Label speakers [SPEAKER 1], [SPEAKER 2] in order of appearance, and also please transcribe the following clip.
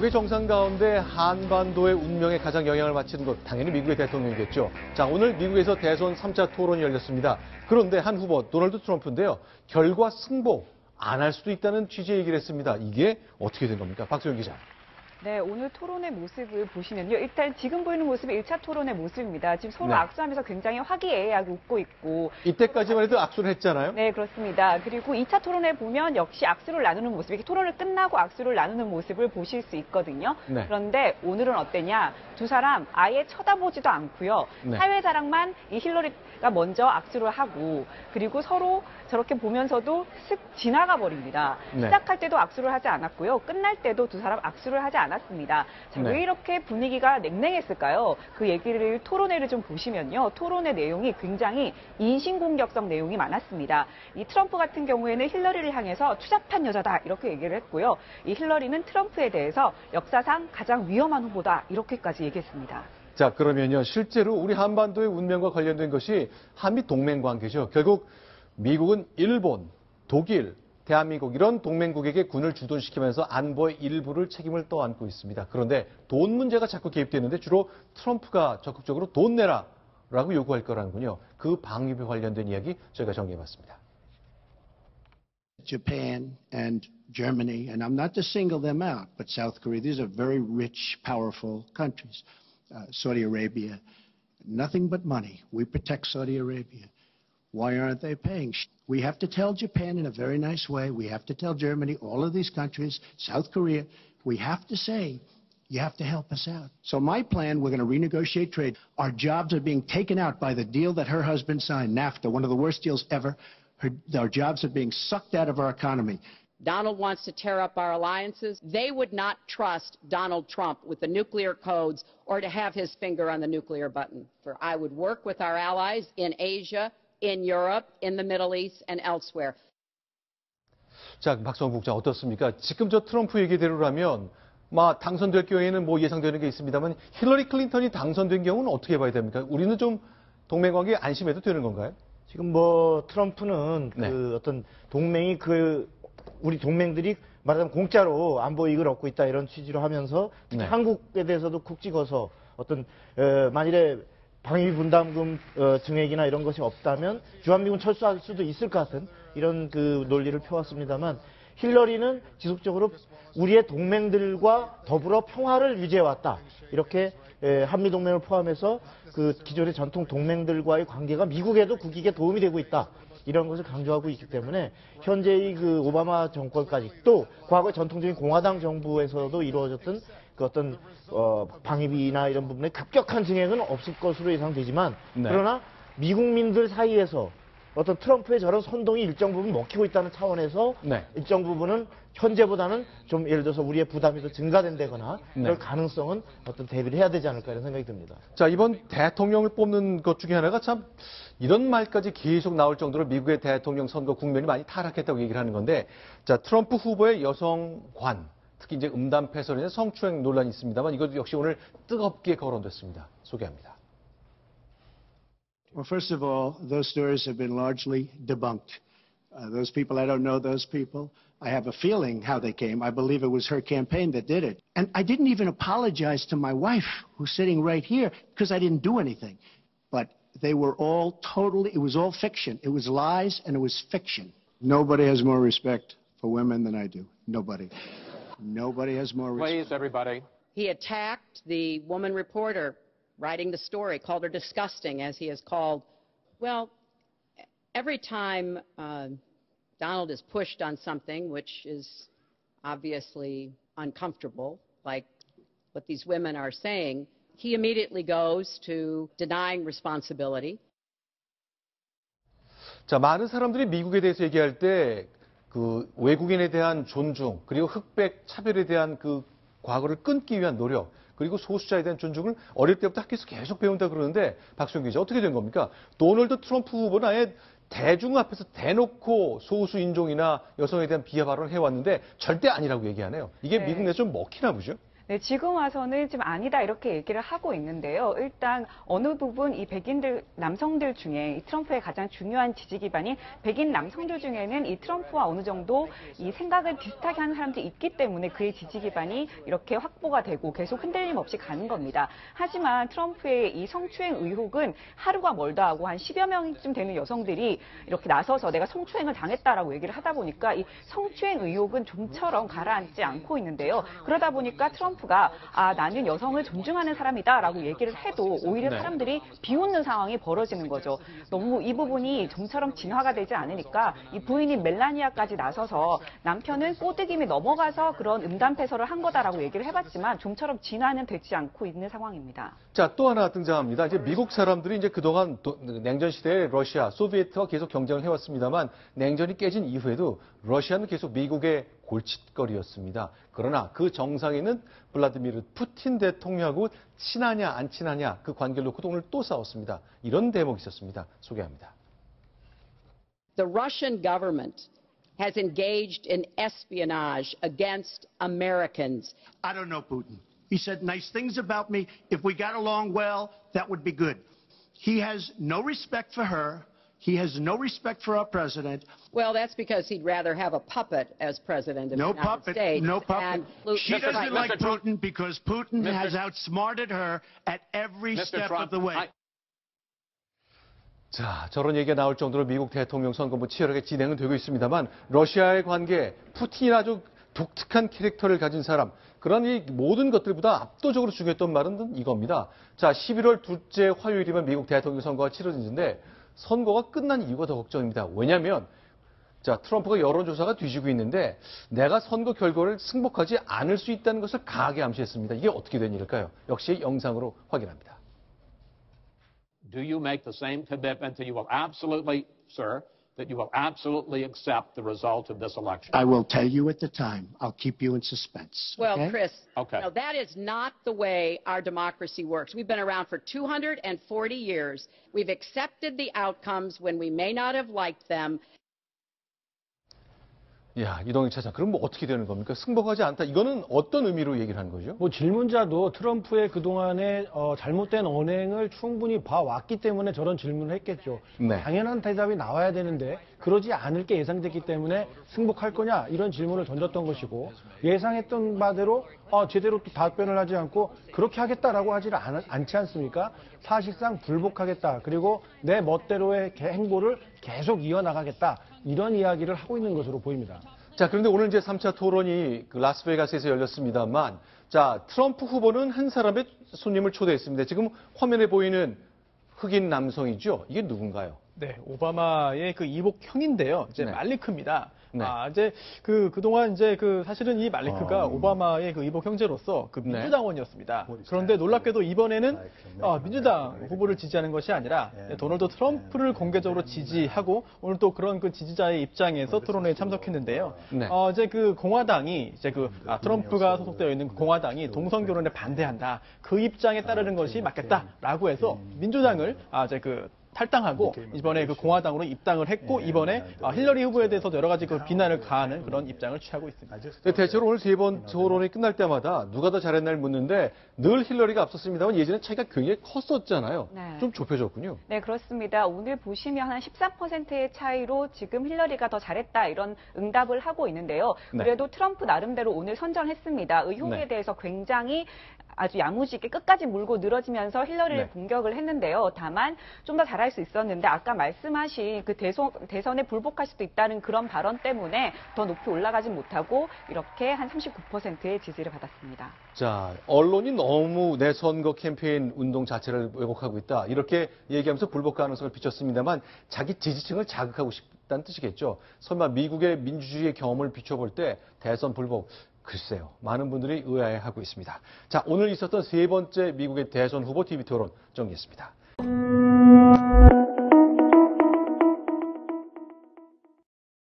[SPEAKER 1] 미국의 정상 가운데 한반도의 운명에 가장 영향을 미치는 것, 당연히 미국의 대통령이겠죠. 자, 오늘 미국에서 대선 3차 토론이 열렸습니다. 그런데 한 후보, 도널드 트럼프인데요. 결과 승복 안 할 수도 있다는 취지의 얘기를 했습니다. 이게 어떻게 된 겁니까? 박소영 기자.
[SPEAKER 2] 네, 오늘 토론의 모습을 보시면요. 일단 지금 보이는 모습이 1차 토론의 모습입니다. 지금 서로
[SPEAKER 1] 네.
[SPEAKER 2] 악수하면서 굉장히 화기애애하게 웃고 있고.
[SPEAKER 1] 이때까지만 해도 악수를 했잖아요.
[SPEAKER 2] 네, 그렇습니다. 그리고 2차 토론에 보면 역시 악수를 나누는 모습, 이렇게 토론을 끝나고 악수를 나누는 모습을 보실 수 있거든요.
[SPEAKER 1] 네.
[SPEAKER 2] 그런데 오늘은 어땠냐? 두 사람 아예 쳐다보지도 않고요.
[SPEAKER 1] 네.
[SPEAKER 2] 사회자랑만 이 힐러리가 먼저 악수를 하고, 그리고 서로 저렇게 보면서도 슥 지나가 버립니다.
[SPEAKER 1] 네.
[SPEAKER 2] 시작할 때도 악수를 하지 않았고요. 끝날 때도 두 사람 악수를 하지 않았습니다. 자,
[SPEAKER 1] 네.
[SPEAKER 2] 왜 이렇게 분위기가 냉랭했을까요? 그 얘기를 토론회를 좀 보시면요. 토론의 내용이 굉장히 인신공격성 내용이 많았습니다. 이 트럼프 같은 경우에는 힐러리를 향해서 추잡한 여자다 이렇게 얘기를 했고요. 이 힐러리는 트럼프에 대해서 역사상 가장 위험한 후보다 이렇게까지 얘기했습니다.
[SPEAKER 1] 자, 그러면요. 실제로 우리 한반도의 운명과 관련된 것이 한미 동맹 관계죠. 결국 미국은 일본, 독일, 대한민국 이런 동맹국에게 군을 주둔시키면서 안보의 일부를 책임을 떠안고 있습니다. 그런데 돈 문제가 자꾸 개입되는데 주로 트럼프가 적극적으로 돈 내라라고 요구할 거라는군요. 그 방위에 관련된 이야기 저희가 정리해봤습니다.
[SPEAKER 3] Japan and Germany, and I'm not to single them out, but South Korea, these are very rich, powerful countries. Saudi Arabia, nothing but money. We protect Saudi Arabia. Why aren't they paying? We have to tell Japan in a very nice way. We have to tell Germany, all of these countries, South Korea, we have to say, you have to help us out. So my plan, we're going to renegotiate trade. Our jobs are being taken out by the deal that her husband signed, NAFTA, one of the worst deals ever. Our jobs are being sucked out of our economy.
[SPEAKER 4] Donald wants to tear up our alliances. They would not trust Donald Trump with the nuclear codes or to have his finger on the nuclear button. For I would work with our allies in Asia, in Europe, in the Middle East, and elsewhere.
[SPEAKER 1] 자, 박성훈 국장 어떻습니까? 지금 저 트럼프 얘기대로라면 당선될 경우에는 예상되는 게 있습니다만 힐러리 클린턴이 당선된 경우는 어떻게 봐야 됩니까? 우리는 좀 동맹관계에 안심해도 되는 건가요?
[SPEAKER 5] 지금 트럼프는
[SPEAKER 1] 네.
[SPEAKER 5] 어떤 동맹이 우리 동맹들이 말하자면 공짜로 안보 이익을 얻고 있다 이런 취지로 하면서 특히
[SPEAKER 1] 네.
[SPEAKER 5] 한국에 대해서도 콕 찍어서 어떤 만일에 방위 분담금 증액이나 이런 것이 없다면 주한미군 철수할 수도 있을 것 같은 이런 논리를 펴왔습니다만 힐러리는 지속적으로 우리의 동맹들과 더불어 평화를 유지해왔다. 이렇게 한미 동맹을 포함해서 기존의 전통 동맹들과의 관계가 미국에도 국익에 도움이 되고 있다. 이런 것을 강조하고 있기 때문에 현재의 오바마 정권까지 또 과거의 전통적인 공화당 정부에서도 이루어졌던 어떤 방위비나 이런 부분에 급격한 증액은 없을 것으로 예상되지만
[SPEAKER 1] 네.
[SPEAKER 5] 그러나 미국민들 사이에서 어떤 트럼프의 저런 선동이 일정 부분 먹히고 있다는 차원에서
[SPEAKER 1] 네.
[SPEAKER 5] 일정 부분은 현재보다는 좀 예를 들어서 우리의 부담이 더 증가된다거나
[SPEAKER 1] 네.
[SPEAKER 5] 그럴 가능성은 어떤 대비를 해야 되지 않을까 이런 생각이 듭니다.
[SPEAKER 1] 자, 이번 대통령을 뽑는 것 중에 하나가 참 이런 말까지 계속 나올 정도로 미국의 대통령 선거 국면이 많이 타락했다고 얘기를 하는 건데, 자, 트럼프 후보의 여성관, 특히 이제 음담 패설이나 성추행 논란이 있습니다만 이것도 역시 오늘 뜨겁게 거론됐습니다. 소개합니다.
[SPEAKER 3] Well, first of all, those stories have been largely debunked. Those people, I don't know those people. I have a feeling how they came. I believe it was her campaign that did it. And I didn't even apologize to my wife, who's sitting right here, because I didn't do anything. But they were all it was all fiction. It was lies and it was fiction. Nobody has more respect for women than I do. Nobody. Nobody has more respect.
[SPEAKER 6] Please, everybody.
[SPEAKER 4] He attacked the woman reporter writing the story, called her disgusting, as he has called. Well, every time Donald is pushed on something which is obviously uncomfortable, like what these women are saying, he immediately goes to denying responsibility.
[SPEAKER 1] 자, 많은 사람들이 미국에 대해서 얘기할 때 외국인에 대한 존중, 그리고 흑백 차별에 대한 과거를 끊기 위한 노력, 그리고 소수자에 대한 존중을 어릴 때부터 학교에서 계속 배운다 그러는데, 박수영 기자 어떻게 된 겁니까? 도널드 트럼프 후보는 아예 대중 앞에서 대놓고 소수 인종이나 여성에 대한 비하 발언을 해왔는데 절대 아니라고 얘기하네요. 이게
[SPEAKER 2] 네.
[SPEAKER 1] 미국 내에서 좀 먹히나 보죠?
[SPEAKER 2] 네, 지금 와서는 지금 아니다 이렇게 얘기를 하고 있는데요. 일단 어느 부분 이 백인들, 남성들 중에 이 트럼프의 가장 중요한 지지 기반인 백인 남성들 중에는 이 트럼프와 어느 정도 이 생각을 비슷하게 하는 사람들이 있기 때문에 그의 지지 기반이 이렇게 확보가 되고 계속 흔들림 없이 가는 겁니다. 하지만 트럼프의 이 성추행 의혹은 하루가 멀다 하고 한 10여 명쯤 되는 여성들이 이렇게 나서서 내가 성추행을 당했다라고 얘기를 하다 보니까 이 성추행 의혹은 좀처럼 가라앉지 않고 있는데요. 그러다 보니까 트럼프가 나는 여성을 존중하는 사람이다라고 얘기를 해도 오히려
[SPEAKER 1] 네.
[SPEAKER 2] 사람들이 비웃는 상황이 벌어지는 거죠. 너무 이 부분이 좀처럼 진화가 되지 않으니까 이 부인인 멜라니아까지 나서서 남편은 꼬드김이 넘어가서 그런 음담패설을 한 거다라고 얘기를 해봤지만 좀처럼 진화는 되지 않고 있는 상황입니다.
[SPEAKER 1] 자, 또 하나 등장합니다. 이제 미국 사람들이 이제 그동안 냉전 시대에 러시아, 소비에트와 계속 경쟁을 해왔습니다만 냉전이 깨진 이후에도 러시아는 계속 미국의 골칫거리였습니다. 그러나 그 정상에 있는 블라디미르 푸틴 대통령하고 친하냐 안 친하냐 그 관계를 놓고도 오늘 또 싸웠습니다. 이런 대목이 있었습니다. 소개합니다.
[SPEAKER 4] The Russian government has engaged in espionage against Americans.
[SPEAKER 3] I don't know Putin. He said nice things about me. If we got along well, that would be good. He has no respect for her. He has no respect for our president.
[SPEAKER 4] Well, that's because he'd rather have a puppet as president of the
[SPEAKER 3] No
[SPEAKER 4] United
[SPEAKER 3] puppet.
[SPEAKER 4] States.
[SPEAKER 3] No puppet.
[SPEAKER 4] And
[SPEAKER 3] She
[SPEAKER 4] Mr.
[SPEAKER 3] doesn't like
[SPEAKER 6] Trump.
[SPEAKER 3] Putin because Putin
[SPEAKER 6] Mr.
[SPEAKER 3] has outsmarted her at every
[SPEAKER 6] Mr.
[SPEAKER 3] step
[SPEAKER 6] Trump,
[SPEAKER 3] of the way.
[SPEAKER 1] 자, 저런 얘기가 나올 정도로 미국 대통령 선거 치열하게 진행은 되고 있습니다만 러시아의 관계, 푸틴이 아주 독특한 캐릭터를 가진 사람, 그런 이 모든 것들보다 압도적으로 중요했던 말은 이겁니다. 자, 11월 둘째 화요일이면 미국 대통령 선거가 치러지는데 선거가 끝난 이유가 더 걱정입니다. 왜냐하면 자, 트럼프가 여론조사가 뒤지고 있는데 내가 선거 결과를 승복하지 않을 수 있다는 것을 강하게 암시했습니다. 이게 어떻게 된 일일까요? 역시 영상으로 확인합니다.
[SPEAKER 6] Do you make the same commitment that you will absolutely, sir, that you will absolutely accept the result of this election?
[SPEAKER 3] I will tell you at the time. I'll keep you in suspense.
[SPEAKER 4] Well,
[SPEAKER 3] okay?
[SPEAKER 4] Chris,
[SPEAKER 6] Okay.
[SPEAKER 4] no, that is not the way our democracy works. We've been around for 240 years. We've accepted the outcomes when we may not have liked them.
[SPEAKER 1] 야, 이동희 차장, 그럼 뭐 어떻게 되는 겁니까? 승복하지 않다. 이거는 어떤 의미로 얘기를 하는 거죠?
[SPEAKER 7] 뭐 질문자도 트럼프의 그동안의 잘못된 언행을 충분히 봐왔기 때문에 저런 질문을 했겠죠.
[SPEAKER 1] 네.
[SPEAKER 7] 당연한 대답이 나와야 되는데 그러지 않을 게 예상됐기 때문에 승복할 거냐 이런 질문을 던졌던 것이고 예상했던 바대로 제대로 또 답변을 하지 않고 그렇게 하겠다라고 하지 않지 않습니까? 사실상 불복하겠다. 그리고 내 멋대로의 행보를 계속 이어나가겠다. 이런 이야기를 하고 있는 것으로 보입니다.
[SPEAKER 1] 자, 그런데 오늘 이제 3차 토론이 그 라스베가스에서 열렸습니다만, 자, 트럼프 후보는 한 사람의 손님을 초대했습니다. 지금 화면에 보이는 흑인 남성이죠? 이게 누군가요?
[SPEAKER 8] 네, 오바마의 그 이복 형인데요. 이제
[SPEAKER 1] 네.
[SPEAKER 8] 말리크입니다.
[SPEAKER 1] 네.
[SPEAKER 8] 이제 그동안 이제 사실은 이 말리크가 오바마의 그 이복 형제로서 그
[SPEAKER 1] 네.
[SPEAKER 8] 민주당원이었습니다. 그런데 놀랍게도 이번에는 민주당 후보를 지지하는 것이 아니라 도널드 트럼프를 공개적으로 지지하고 오늘 또 그런 그 지지자의 입장에서 토론회에 참석했는데요.
[SPEAKER 1] 네.
[SPEAKER 8] 이제 그 공화당이 이제 트럼프가 소속되어 있는 그 공화당이 동성 결혼에 반대한다. 그 입장에 따르는 것이 맞겠다라고 해서 민주당을 이제 탈당하고 이번에 그 공화당으로 입당을 했고 이번에 힐러리 후보에 대해서 여러 가지 그 비난을 가하는 그런 입장을 취하고 있습니다.
[SPEAKER 1] 대체로 오늘 세 번 토론이 끝날 때마다 누가 더 잘했나를 묻는데 늘 힐러리가 앞섰습니다만 예전에 차이가 굉장히 컸었잖아요.
[SPEAKER 2] 네.
[SPEAKER 1] 좀 좁혀졌군요.
[SPEAKER 2] 네, 그렇습니다. 오늘 보시면 한 13%의 차이로 지금 힐러리가 더 잘했다 이런 응답을 하고 있는데요.
[SPEAKER 1] 네.
[SPEAKER 2] 그래도 트럼프 나름대로 오늘 선전했습니다. 의혹에
[SPEAKER 1] 네.
[SPEAKER 2] 대해서 굉장히 아주 야무지게 끝까지 물고 늘어지면서 힐러리를
[SPEAKER 1] 네.
[SPEAKER 2] 공격을 했는데요. 다만 좀 더 잘할 수 있었는데 아까 말씀하신 그 대선에 불복할 수도 있다는 그런 발언 때문에 더 높이 올라가지 못하고 이렇게 한 39%의 지지를 받았습니다.
[SPEAKER 1] 자, 언론이 너무 내 선거 캠페인 운동 자체를 왜곡하고 있다. 이렇게 얘기하면서 불복 가능성을 비췄습니다만 자기 지지층을 자극하고 싶다는 뜻이겠죠. 설마 미국의 민주주의의 경험을 비춰볼 때 대선 불복, 글쎄요. 많은 분들이 의아해하고 있습니다. 자, 오늘 있었던 세 번째 미국의 대선 후보 TV 토론 정리했습니다.